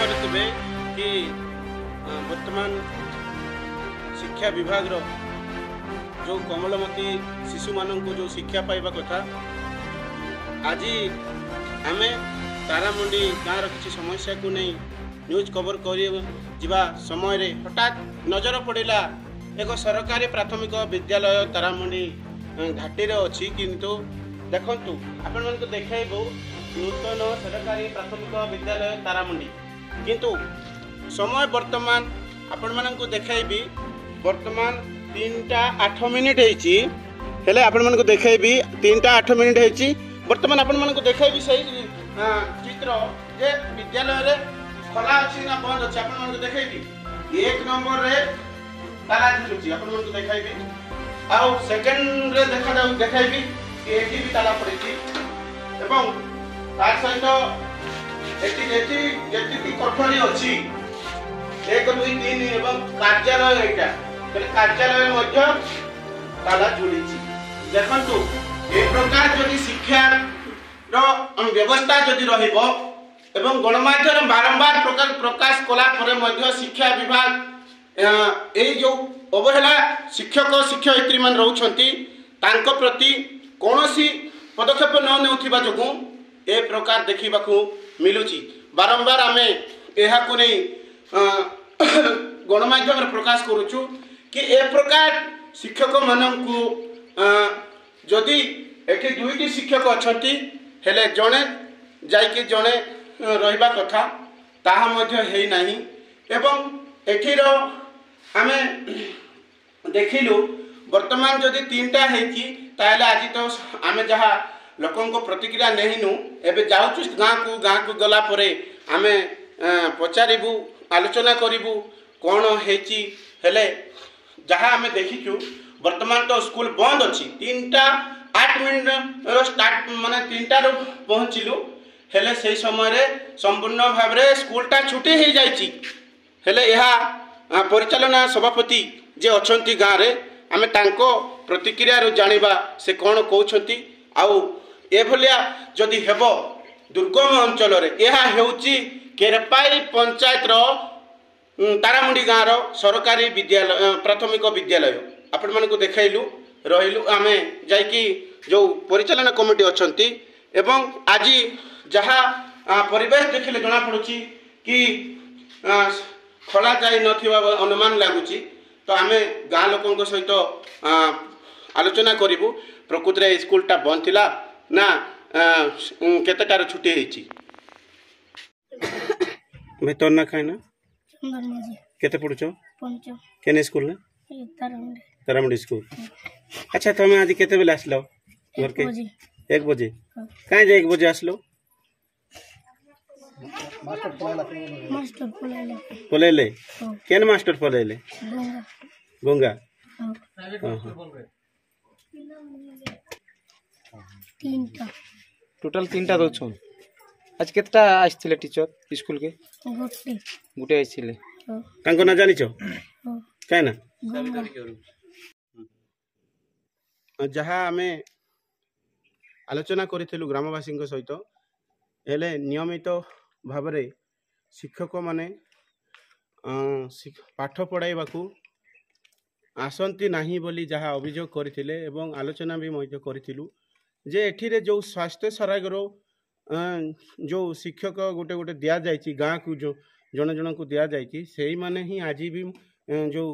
କରିଥିବେ कि वर्तमान शिक्षा विभाग जो कमलमती शिशु मानक जो शिक्षा पाइबा कथा आज आम तारामुंडी गाँव किसी समस्या को नहीं न्यूज कवर कर समय रे हठात नजर पड़ा एक सरकारी प्राथमिक विद्यालय तारामुंडी घाटी अच्छी किंतु देखु आपण को देखो नूतन सरकारी प्राथमिक विद्यालय तारामुंडी किंतु समय वर्तमान आपण मानक देखी वर्तमान 3:08 हेले आपण मानक देखी 3:08 होती वर्तमान आपण मानक देखी सही चित्र जे विद्यालय रे खोला अच्छी ना बंद अच्छी आपण मानक देखी 1 नंबर रे ताला झुलुची आपण मानक देखी आउ सेकंड रे देखा जाउ देखी एठी भी ताला पड़ीची एवं तार सहित एटी कोठरी अच्छी 1 2 3 एवं कार्यालय एटा कार्यालय मध्य ताला झुली देखु ए प्रकार जदि शिक्षा व्यवस्था जदि रहिबो एवं गणमाध्यम बारंबार प्रकाश कला परे मध्य शिक्षा विभाग ए जो अवहेला शिक्षक शिक्षयित्री मान रहउछंती तांको प्रति कोनोसी पदक्षेप न नेउथिबा जगु ए प्रकार देखिबाकू मिलुची बारंबार आमे एहा को नै गणमाध्यम प्रकाश करूछु कि ए प्रकार शिक्षक माननकू जदि एठी दुईटी शिक्षक अछंती हेले जणे जाइके जणे रहिबा कथा ताहा मध्य हेई नाही एवं एठीर आमे देखिलु वर्तमान जदि 3टा हेची ताले आज तो आमे जहा लोकन को प्रतिक्रिया नेहिनु एबे जाउछु गाँ को गला परे आमे पचारिबु आलोचना करिबु कोन हेची हेले जहाँ आम देखीचु वर्तमान तो स्कूल बंद अच्छी 3:08 स्टार्ट माने 3टार पहुँचलु हेले से समय रे संपूर्ण भाव रे स्कूलटा छुट्टी हो जाइए हेले यह परिचालना सभापति जे अच्छी गाँव रे आमे तांको प्रतिक्रिया जानिबा से कौन कहते आउ ए भलिया जदि हेबो दुर्गम अंचल रे यह हेउची केरपाई पंचायत रो तारामुंडी गाँव सरकारी विद्यालय प्राथमिक विद्यालय आपण मन को देखलु रहिलु आमे जाइकी जो परिचालन कमिटी अच्छी एवं आज जहाँ परिवेश देखिले जना पड़ुची कि खोला जाई नथिबा अनुमान लागुची तो आमे गाँ लोकन सहित आलोचना करिबु प्रकृत रे स्कूलटा बंद थिला ना केतेटार छुट्टी हेची वेतन ना खाइना केते पढुचो केने स्कूल ने तारामुंडी स्कूल अच्छा तुम आज केते बेले आसलो घर के 1 बजे काहे जे 1 बजे आसलो मास्टर पलेले केन मास्टर पलेले गंगा टोटल 3टा दो आज केतटा आइथिले टीचर स्कूल के गुटे आइथिले तांको ना जानिछ काहे ना जहाँ आमे आलोचना करिथिलु ग्रामवासी सहित हेले नियमित भाव रे शिक्षक माने पाठ पढ़ाइबाकू आसंती नाही बोली जहाँ अभियोग करथिले एवं आलोचना भी मध्य करिथिलु जे एठिरे जो स्वास्थ्य सरागर जो शिक्षक गोटे गोटे दिया जाइछि गाँ को जो जन जन को दिया जाइछि सेही माने ही आज भी जो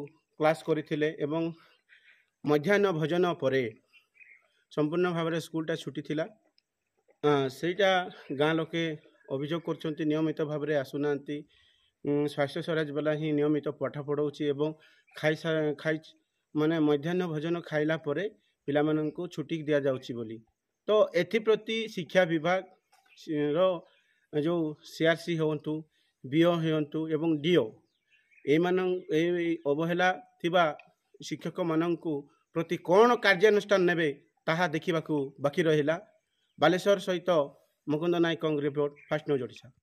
क्लास करथिले एवं मध्याह्न भोजन परे संपूर्ण भाव में स्कूलटा छुट्टी थिला सेटा गाँ लोके अभियोग करछंती नियमित भाव में आसुना स्वास्थ्य स्वराज वाला ही नियमित पाठ पढ़ाऊँगी एवं खाई माने मध्याह्न भोजन खाइला परे पिला माननकु छुट्टी दिया जाउछि बोली तो एथिप्रति शिक्षा विभाग रो जो सीआरसी होंतु बीओ होंतु एवं डीओ ए अवहेला थिबा शिक्षक माननकु प्रति कौन कार्यानुष्ठान नेबे ताहा देखिबाकू बाकी रहिला। बालेश्वर सहित मुकुंद नायक रिपोर्ट फास्ट न्यूज ओडिशा।